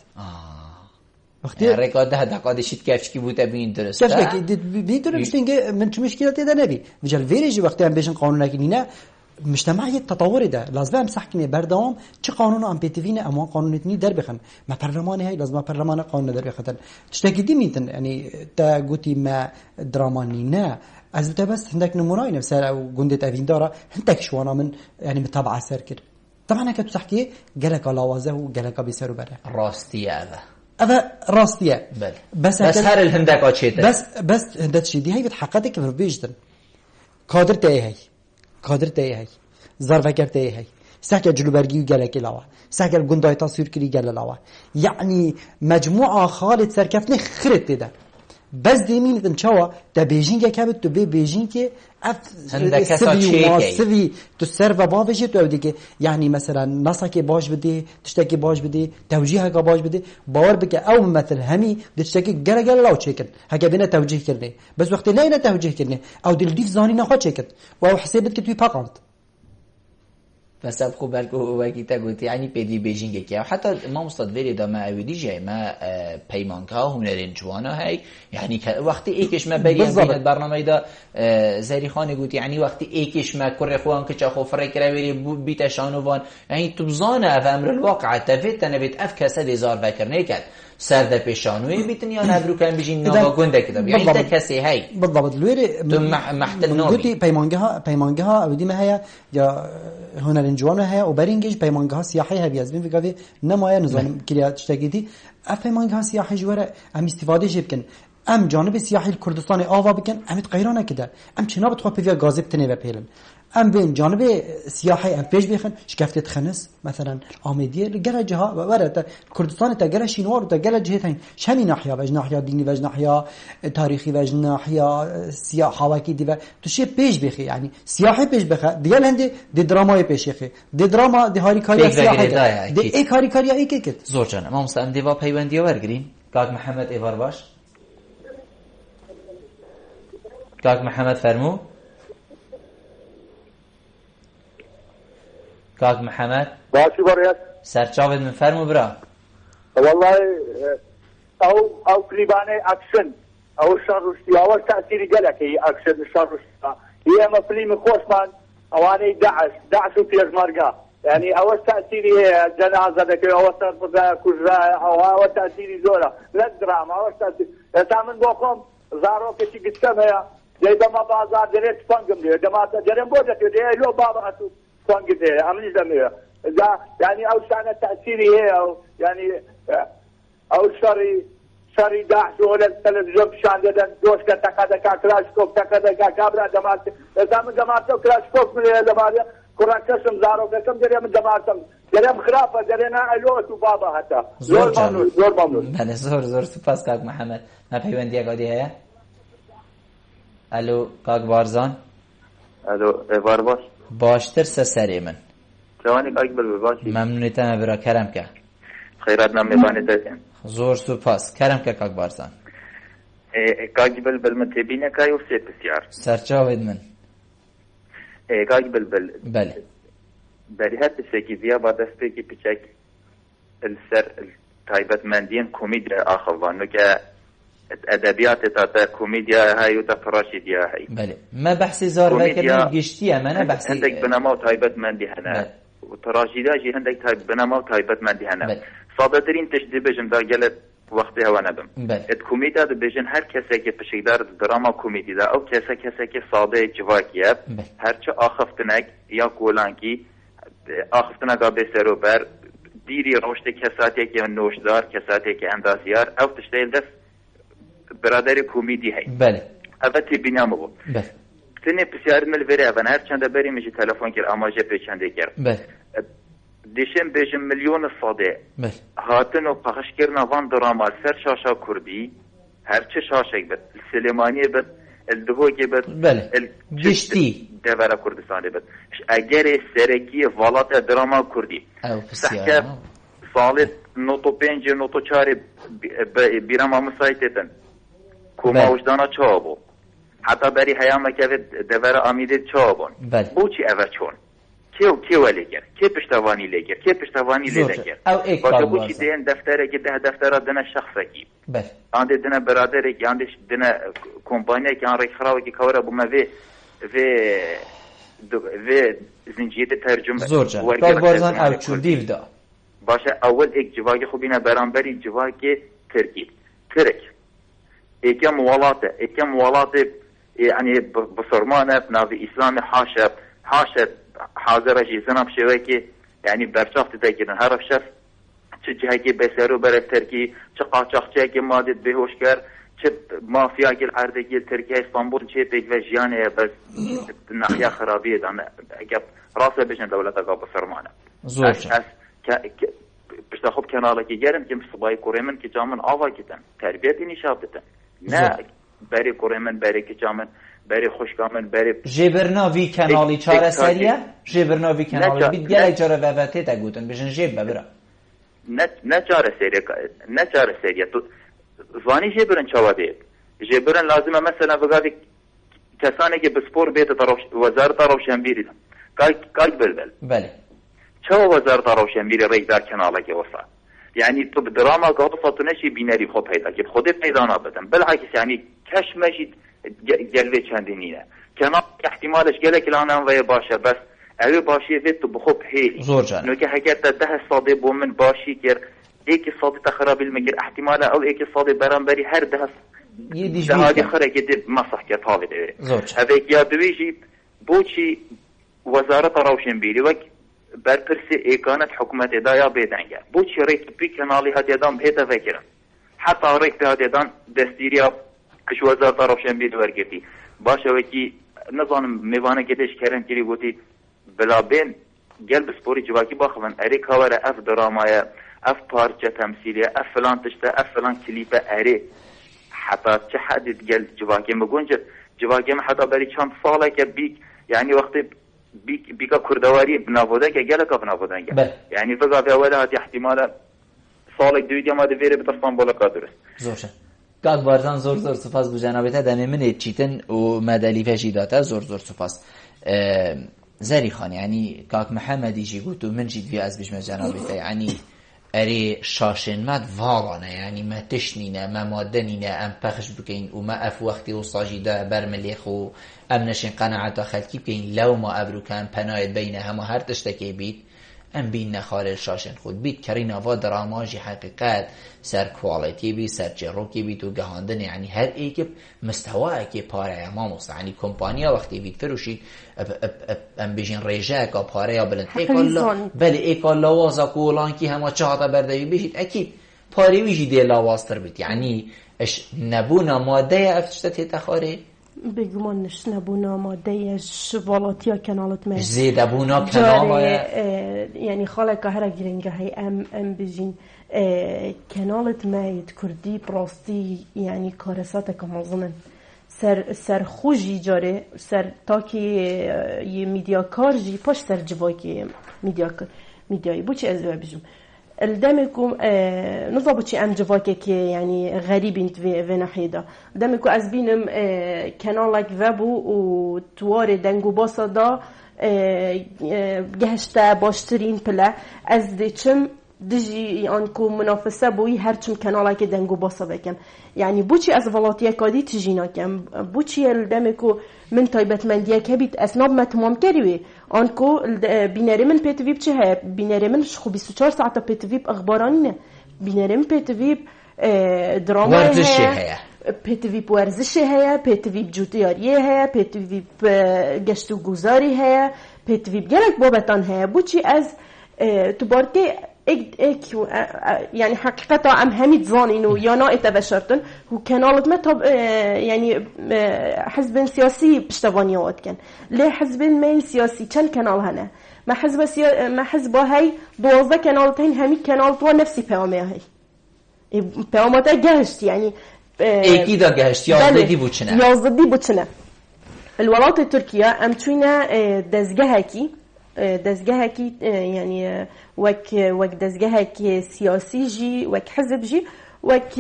وقتی رکاد 10 دقیقه شید کفشکی بوده بین درسته کفشکی بیتونه بشینگه من چه مشکلاتی ده نبی وجل ویریجی وقتی هم بهشون قانون نگینه مجتمع یک تطوری ده لازم صحکنه بردام چه قانون ام پی تی وی نه اما قانونتنی در بخن ما پارلمان هی لازم پارلمان قانون در بخن تشتکی دی میتن یعنی تا گوتی ما درامانی نه از تو بس عندك نمونه نفس او گندت اوین داره عندك شوانا من يعني متابعه سر كده طبعا كنت تحكي قالك لوازه وقالك بيسروا بره راستيه هذا راستيه بس هر الهندك اچيت بس هندت شي دي هي بتحققك في بيجدن قادرتي هي زرفكرتي هي ساكر جلوبرگی گله کلاوه ساكر گندای تصویر کری گله لاوه يعني مجموعه خالد سرکفنه خرت ده بس دیمین تن چوا تا بیجینگ کبت تو بیجینگ که سوی تو سر و باوجه تو دیگه یعنی مثلا ناسا که باش بده تشتکی باش بده توجیه که باش بده باور بک او مثلا همی تشتکی گله لاو چیکن هک بنا توجیه کرنه بس وقتی لا نه توجیه کرنه او دل دیف زانی نه خود چیکن و حسابت که توی پاقانت بس اب خوب بالکو وکی تا گوتی یعنی پیدی بیجینگ که حتی ما مستدوری دا ما اویدی جای ما پیمانکا هنرین جوانا هی یعنی وقتی ایکش ما بریم بین برنامه دا زری خانه گوتی یعنی وقتی ایکش ما کره خوان که چه خوفره کرا بری بیت شانوان یعنی تو بزانه و امر الواقع تفیت تنبیت اف کسه دیزار فکر نکرد سرد پیشانوی بیتن یا نبرو کن بیشین ناگا گنده کتاب یعنی تا کسی هی بالضبط لویری تو محتل نامی گوتی پیمانگه ها اودی ما هیا یا هنرین جوانه هیا و برینگیش پیمانگه ها سیاحی ها بیازبین بگاوی نمایه نظام کلیات تشتگیدی اف پیمانگه ها سیاحی جواره ام استفاده جی بکن ام جانب سیاحی کردستان آوا بکن امید قیرانه کده ام چنا بتخواه پیویا گازی بتنه و پیلن ام بین جانب سیاحی ام پیش بخن شکفتت خنس مثلا آمدیه لگره جها و ورد کردستان تا گره شینوار تا گره جهت هین شمی ناحیه وجه ناحیه دینی وجه ناحیه تاریخی وجه ناحیه سیاح حواکی دی و تو شی پیش بخی یعنی سیاحی پیش بخه دیگه هنده دی درامای پیش بخی دی دراما دی هاری کاری سیاحی دی ای کاری کاری ای کی کت زور جان ما مستعد دیوا پیوندی ورگرین کاک محمد ایوار باش کاک محمد فرمو كاك محمد باشي بريات سرچاوت من فرمو برا والله او قريبانه اكشن او شر او تاثير قالك هي اكشن شر هي مفليم خوشمان اواني دعس في مرقه يعني او تاثير جنازه ذاك او كذا او تاثير زوره لا دراما او تاثير تامن بوكم زارو كشي قسم هي جاي ما بازار دريت فنجم دي جماعه جرم بوجه دي لو بابا قد عملي زميره يعني او شان تاثيري هي او يعني او شري داعش ولا التلفزيون شان ددن دوش كتاكا كلاشكوف تاكا كابرا جماعه زمان جماعه كلاشكوف من جماعه قران كسم زارو كم جري من جماعه جريم خرافه جرينا الو تو بابا حتى زور ممنون بله زور سپاس کاک محمد. ما پیوندی اگادی هیا الو کاک بارزان الو ایوار باشتر سسری من جوانی کاک بل باشی ممنونیتم برا کرم که خیرات نام میبانی دادیم زور سپاس کرم که کاک بارزان کاک بل متبینه که یو سی بسیار سرچاوید من کاک بل بله بری هات سکی زیا با دسته کی پچک السر تایبت مندین کمدیا آخوانو که ادبیات تا کمدیا هایی و تا تراژدیا هایی. بله ما بحثی زار وکردن گشتیه من بحثی هندک بنما و تایبت مندی هنه و تراژدیا جی هندک بنما و تایبت مندی هنه. ساده ترین تشدید بجم دا گلت وقتی هوا نبم. ات کمدیا دو بجن هر کسی که پشیدار دراما کمدی دا او کسی که ساده جواکیه هرچه آخفتنک یا کولانکی آخفتنک آب سروبر دیری روشت کساتی که نوشدار کساتی که اندازیار او تشتیل دست برادر کمدی هی. بله. اوتی بینام بود. بله. تنی بسیار ملوری اون هر چند بری میشه تلفن کر آماجه پیچنده کرد. بله. دیشم بیشم میلیون صاده. بله. هاتن و پخش کردن وان درامال سر شاشا کردی هر چه شاشک بد سلیمانی بد الدهوگی بد. بله. گشتی. دوره کردستانی بد. اگر سرکی والات دراما کردی. او بسیار. سالت نوتو پنج نوتو چاری بیرام مسایتتن. کوما وجدانا چابو. حتی بری حیام که دوره آمیده چابون. بوچی اوه چون. کیو لیگر کی پشتوانی لیگر کی پشتوانی لیگر باشه بوچی دین دفتره که ده دفتره دنه شخصه کی آنده دنه برادره که آنده دنه کمپانیه که آن ریخراوه که کوره بومه و زنجیه ترجمه زور جان باید بارزان او چو دیو دا باشه اول ایک جواگی خوبینه برانبری جواگی ترک ایکم مولاته یعنی بسرمانه ناوی اسلام حاشا حاضر جیزنم شوی که یعنی برشافت تاکیدن هر شف چه جهه که بسیارو برای ترکی چه قاچاقچه که مادت بهوشگر چه مافیا که عرده که ترکی استانبول چه پیک و جیانه بس نخیا خرابیه دانه اگه راسه بشن دولت اگه بسرمانه زور بشتا خوب کناله که گرم که صبای کوریمن که جامن آوا کتن تربیتی نشاب دتن نه بری کوریمن بری که جامن بری خوشگامن بری جبرناوی کانالی چاره سریه جبرناوی کانالی بید گله چاره وابطه تا گوتن بشن جب ببره نه چاره سریه تو زوانی جبرن چاواده جبرن لازمه مثلا بگاوی کسانی که بسپور بیت وزارت روشنبیری کاج بلبل بله چه وزارت روشنبیری ریک دار کاناله که وصل یعنی تو بدراما که تو نشی بینری خود پیدا که خودت پیدا نبودن بالعکس یعنی کش مجید گلوه چندینیه کنار احتمالش گله کلانم وی باشه بس اوی باشی وید تو بخوب هیلی زور جان نو که اگر ده ساده بومن باشی کر ایک ساده تخرابی المگر احتمال او ایک ساده برانبری هر ده هادی خره که ده مسح که طاوه ده اوی که یادویجی بوچی وزارت روشنبیری وک برپرسی ایکانت حکومت دایا بیدنگه بوچی ریک بی کنالی هدی ادام بیده وکرم حتی ریک به هدی ادام دستیری کش وزارت روشنبیری ورگردی باشه وکی نظام میوانه گدش کرن کلی گوتی بلا بین گل بسپوری جواکی باخوان اری کاوره اف درامایه اف پارچه تمثیلیه اف فلان تشته اف فلان کلیپه اری حتی چه حدید گل جواکی مگونجه جواکی حتی بری چند ساله که بیک یعنی وقتی بیکا کردواری بنابودن که گل که بنابودن که یعنی فقط به اوله هاتی احتمال سالک دویدی ما دویره بترسان بالا که درست زورشه کاک بارزان زور سپاس بو جنابته دمی من چیتن و مدلی فجیداته زور سپاس زری خان یعنی کاک محمدی جی گوتو من جید وی از بجمع جنابته یعنی اری شاشن مد والانه یعنی ما تشنینه ما مادنینه ام پخش بکین و ما اف وقتی و ساجیده برملیخ و ام نشین قناعت خلکی بکین لو ما ابرو کن پناید بین همه هر تشتکی بید ام بین نخارج شاشن خود بیت کرین آوا دراماجی حقیقت سر کوالیتی بی سر جروکی بی تو گهاندن یعنی هر ایک مستوى که پاره ما مست یعنی کمپانیا وقتی بیت فروشی ام بیشین ریجه کا پاره یا بلند بله ایکال لوازا کولان کی همه چهارتا بردهی بشید اکید پاره ویجی دی لواستر بیت یعنی اش نبونا ماده افتشتت تخاره بگمانش نبونا ماده شوالاتیا کنالت ما زیده بونا کنال یعنی خاله که هر گرنگه های ام بجین کنالت ما کردی براستی یعنی کارسات کمازنن سر خوشی جاره سر تاکی یه میدیا کار جی پاش سر جوای که میدیایی بو چه ازوه بجم الدمكم نظبط شيء أم جواكك يعني غريب انت في ناحية دمكم أزبينم كانالك فابو وتواري دنجو باصدا جهشتا باشترين بلا از ديشم دجي أنكو منافسة بوي هرچم كانالك دنجو باصا بكم يعني بوشي از فلاتيا كادي تجينا كم بوشي الدمكو من طيبت من ديا كبيت أسناب ما تمام كروي آنکو بیناره من پیتویب چه هست؟ بیناره من خو 24 ساعت پیتویب اخبارانینه بیناره من پیتویب دراما ورزشی هست پیتویب ورزشی هست پیتویب جوتیاریه هست پیتویب گشت و گذاری هست پیتویب گلک بابتان هست بوچی از تو بارکه يعني حقيقة عم هميت زانينو يا نائت بشرتن وكانالت متى يعني حزب سياسي بشتوانيات كان ليه حزب ميل سياسي كان كانال هنا ما حزب هاي 12 كانالتين همي كانالت ونفسي بيومي هاي بيومات جهشت يعني اكيد جهشت يازدي بوچنا الولايات التركية ام توينا دزگهکی يعني وك دزگهکی سياسي جي وك حزب جي وك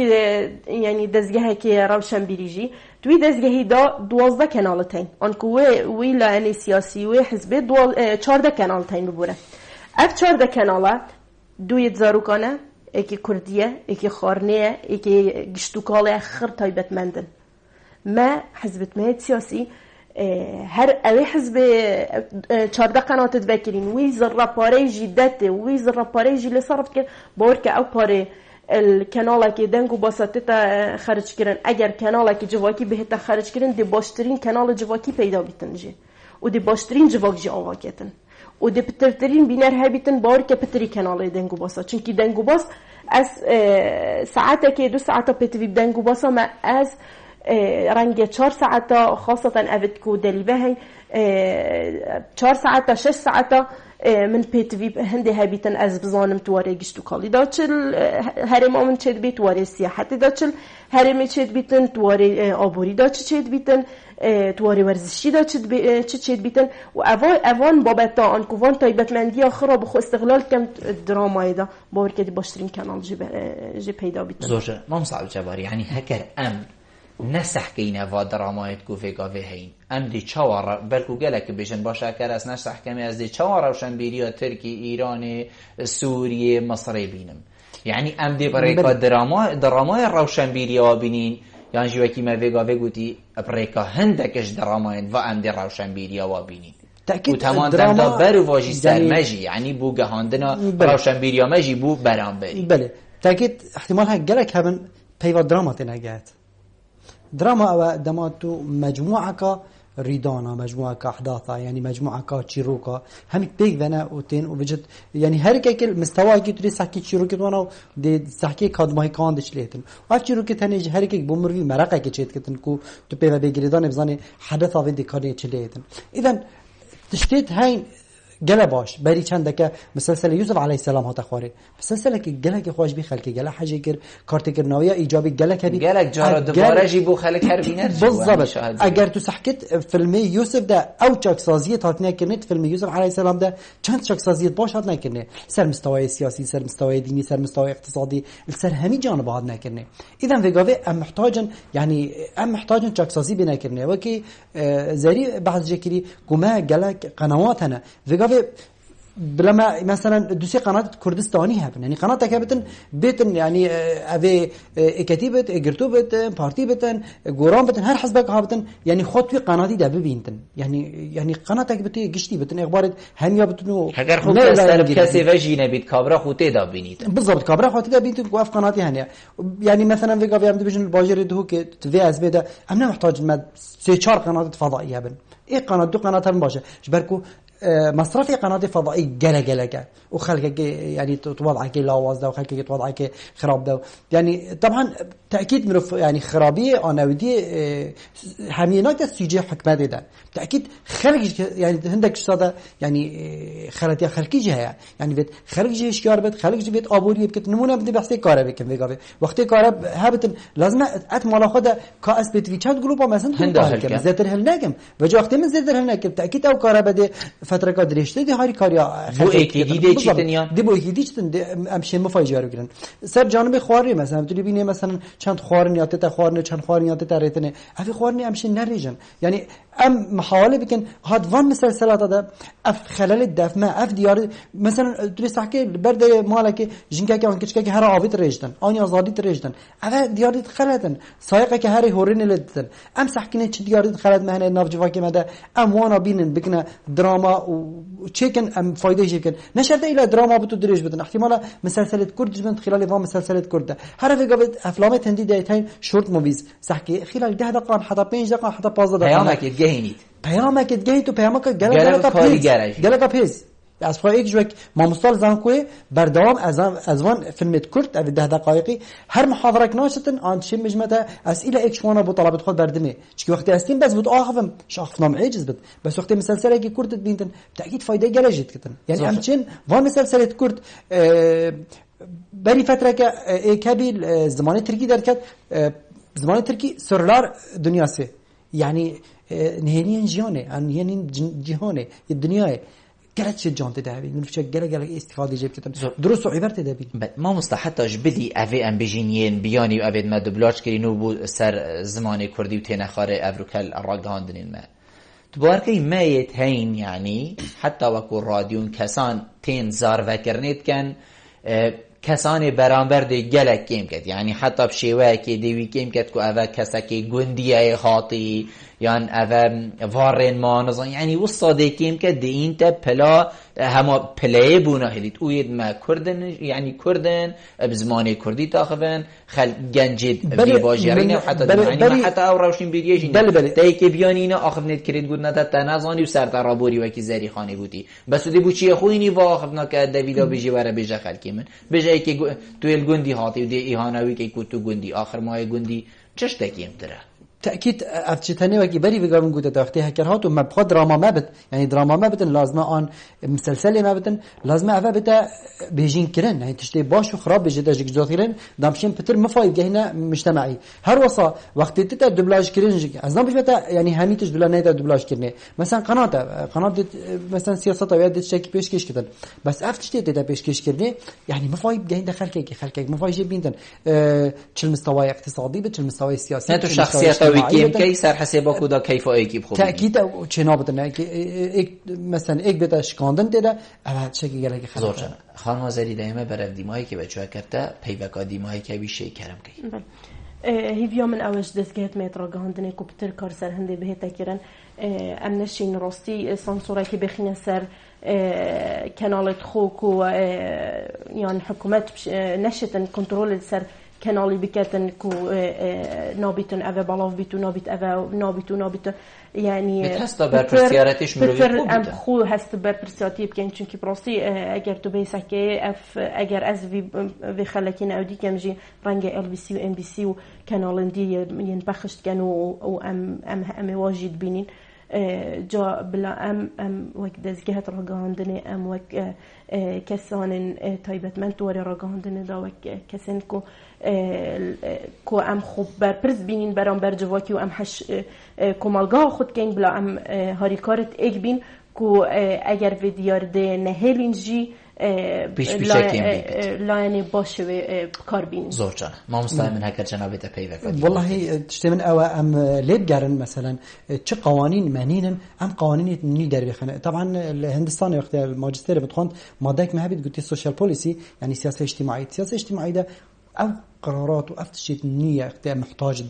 يعني دزگهکی روشنبيري جي توي دزگهی دا 12 كانالتين انكو ويلا يعني سياسي وحزب 14 كانالتين ببوره اف 14 كانالا دوی زاروکانه اکی کردیه اکی خارنیه اکی گشتوکاله خر تایبت مندن ما حزبت مهد سياسي هر اوی حزب 14 قناة تذكرين ويزر راباري جدته ويزر راباري جي صرفت که باورك او پاره الكناله که دنگو باسطه خرج کردن اگر کناله که جواکی بهت خرج کردن دی باشترین کانال جواکی پیدا بیتن جه و دی باشترین جواک جی آواکتن و دی پترترین بینر هبیتن باورك پتری کانال دنگو باسا چونکی دنگو باس از ساعته که 2 ساعته پتوی دنگو باسا ما از رنگ 4 ساعته خاصة أبدكو دليبهاي 4 ساعته 6 ساعته من بيتوي هندي هابيتن از بزانم تواري گشتو كالي داچل هرم امن چد بيت واري سياحتي داچل هرم چد بيتن تواري آبوري داچ چد بيتن تواري ورزشي داچ چد بيتن و اوان بابتا ان كوان تايبت مندي اخرى بخو استغلال كم دراما دا باور كدي باشترين كانال جي پیدا بيتن زوجه ما مصعب جبار يعني هكر ام نسح كينا فادرامايت كوفي كافي هين ام دي چوار بلکو گلک بيشن باشه كر اس نسح كمي از دي چوار روشنبيريا تركي ايران سوريا مصر بينم يعني ام دي بريكا دراما روشنبيريا بينين يعني جوكي ما فيغا فيغوتي بريكا هندكش دراما و ام دي روشنبيريا وبينين تأكيد وتمان دم برو واجي سرمجي يعني بو گهاندنا روشنبيريا مجي بو برانبري بله تأكيد احتمال هالجلك هبن بيوا دراما تناجات دراما او دماتو مجموعه کا ريدانا مجموعه کا احداثا يعني مجموعه کا تشيروكا هم بيج بنا وتين وبجد يعني هر كل مستوى كي تري سحكي تشيروكي وانا دي سحكي كادماي كان دشليتن وتشيروكي تنج هر كل بمروي مرقه كي تشيت كتن كو تو بيبا بيجريدان بزاني حدثا في دي كاري تشليتن اذا تشتيت هاي جلباش بري چندك مسلسل يوسف عليه السلام هات خواري مسلسلك جلك خوش بي خلك جل حاجه كر كارت كرناويه ايجابي جلك هبي جلك جاره دوباره جيبو خلك هربينر بالضبط اگر تو سحكت فيلم يوسف ده او چاك سازيه هاتنا كنت فيلم يوسف عليه السلام ده چند چاك سازيه باش هاتنا كنه سر مستوى سياسي سر مستوى ديني سر مستوى اقتصادي سر همي جانب هاتنا كنه اذا فيغاوي ام محتاجن يعني ام محتاجن چاك سازي بنا كنه وكي زري بعض جكري كما جلك قنواتنا بلما مثلا دوسي قناه كردستاني هبن يعني قناه كابتن بيتن يعني افي كتيبه اجرتوبت بارتي بتن غوران بتن هر حزبك هابتن يعني خطوي قناتي ده ببينتن يعني قناتك بتي قشتي بتن اخبار هميا بتنو اگر خود استرب کسی وجی نبید کابرا خوته دا بینید بالضبط كابرا خوتي ده بينتن وقف قناتي هنيا يعني مثلا في قافي عم ديفيجن باجر ده كي في اس بي ده امنا محتاج مد 3-4 قنوات فضائيه بن ايه قناه دو قناه باشه جبركو مصرفي قناه فضائيه جلجلجه وخلقك يعني توضعك لاواز ده وخلقك توضعك خراب ده يعني طبعا تاكيد من يعني خرابيه انا ودي همينات السجيه حكمه ده تاكيد خلق يعني عندك شده يعني خلاتي خلقي جهه يعني بيت خلق جهه اشكار بيت خلق جهه بيت ابوري بكت نمونه بدي بحثي كاره بكم في وقت كاره هابت لازم ات مال خد كاس بيت في تشات جروب مثلا زيتر هلناكم وجا وقت من زيتر هلناكم تاكيد او كاره بده فتره قدرشته دي هاري كاريا بو اكيدي چیتنیان دي بو اكيدي چتن امشي مفاجئه گرن سر جانب خواری مثلا بتونی ببینی مثلا چند خوارنیات تا خوارن چند خوارنیات تا ريتنه افي خوارني امشي نريجن يعني ام محاوله بكن هاد فان مسلسلات هذا اف خلال الدف ما اف ديار مثلا درس حكي برد مالك جنكا كان كشكا هر عافيت ريجدن اني ازادي ريجدن اف ديار خلاتن سايقه كهري هورين لدن ام سحكنه چ ديار خلات مهنه نافجوا كمدا ام وانا بينن بكنا دراما وتشيكن ام فايده جيكن نشرت الى دراما بتو دريج بدن احتمال مسلسل كرد من خلال فان مسلسل كرد هر في قبل افلام هندي دايتين شورت موفيز سحكي خلال 10 دقائق حتى 5 دقائق حتى 15 دقائق پیامک گهید و پیامک گلگا پیز از خواهی یک جوک مامستال زنکوی بردام از وان فیلمت کرد او 10 دقایقی هر محاضره کناشتن آن چه مجموعه اسئله اکشوانا بو طلبت خود بردمه چون وقتی استیم بس بود آخفم شاخفنام عاجز بد بس وقتی مسلسل کی کرد بینتن تاکید فایده گلجت کتن یعنی همچین وان مسلسل کرد بری فتره که کبیل زمان ترکی درکت زمان ترکی سرلار دنیاسی يعني نهينين جيانه نهينين جهانه الدنيا قالت جان تدابي من فيش قال استفاده جيب كتم دروس وعبر تدابي ما مستحق جبدي افي ام بيجينين بياني وابد ما دبلاج كرينو بو سر زمان كردي وتنخاره افريكال الراغاندن ما تباركي ما يتهين يعني حتى وكو راديون كسان تين زار وكرنيت كان کسانی برانبر دی گلک کیم کد یعنی حتی بشیوه که دیوی کیم کد که اوه کسا که گندیه خاطی یعنی اوه وارن مانزان یعنی وصاده کیم کد دی این تا پلا هما پلای بونا هدید اوید ما کردن یعنی کردن بزمان کردی تاخفن خل گنجید بی باجرین حتی دمانی حتی او روشین بیریشین دایی که بیانین آخفنید کرید گود نتا تنازانی و سرطرابوری وکی زری خانه بودی بس دی بوچی خوینی و آخفنا که دویدا بجی وره بجا خلکی من بجایی که تو الگندی هاتی و دی ایهانوی که تو گندی آخر ماه گندی چش تکیم تره تأكيد أفتشتني وكي بري في قبل قلت تأختي هكرهات وما بخد دراما ما بت يعني دراما ما بتن لازم آن مسلسل ما بتن لازم أفا بتا بيجين كرن يعني تشتي باش وخراب بيجي تاجك جوثيرن دامشين بتر مفايد جهنا مجتمعي هر وصا وقت تتا دبلاج كرن أزنا بيش بتا يعني هميتش دبلا نيتا دبلاج كرنه مثلا قناة ديت مثلا سياسة ويا ديت شيء بيش كيش كتن بس أفتشتي تتا بيش كيش كرنه يعني مفايد جهنا خلكك مفايد جبينتن شل مستوى اقتصادي بتشل مستوى سياسي نتو شخصيات ويكيم كي سر حسابه كودا كيف ايكيب خوب تاكيد چنابتن اك مثلا اك بتا شکاندن تدا اول شکی گله زور جان خانم آذری دائما بر دیمایی که بچو کرده پیوکا دیمایی که بیشه کرم کی هیویا من اوش دستگهت میترا گهاندنه کو بتر کار سر هنده بهت کردن ام نشین راستی سانسورا که بخینه سر کانالت خوک و یعنی حکومت نشتن کنترل سر كانالي بكاتن كو نابتن أبا بلاف بيتو نابت أبا نابتو يعني بتحسب برپرسیارتش مروی ام خو هست برپرسیاتی بکن چون که براستی اگر تو بیسکی اگر از وی خلکین اودی کم جی رنگ LBC و MBC و کانالن دی ین بخشت کن و ام واجد بینین جا بلا ام وک دزگهت راگاندنه ام وک کسان تایبت من توری راگاندنه دا وک کسان کو ام خوب بر پرز بینین برام بر جواکی و ام حش کمالگاه خود کن بلا ام هاریکارت اگ بین کو اگر وی دیار ده نهلین جی لاینی باشه و کاربین زور جان ما مستعد من هکر جنابت پیوک والله تشتي من أو أم ليب جارن مثلا چه قوانين منين أم قوانين ني دربي خنه طبعا الهندستان وقت الماجستير بتخوند مادك ما هبت قلتي السوشيال بوليسي يعني سياسة اجتماعية ده أو قرارات وأفتشيت النية محتاجة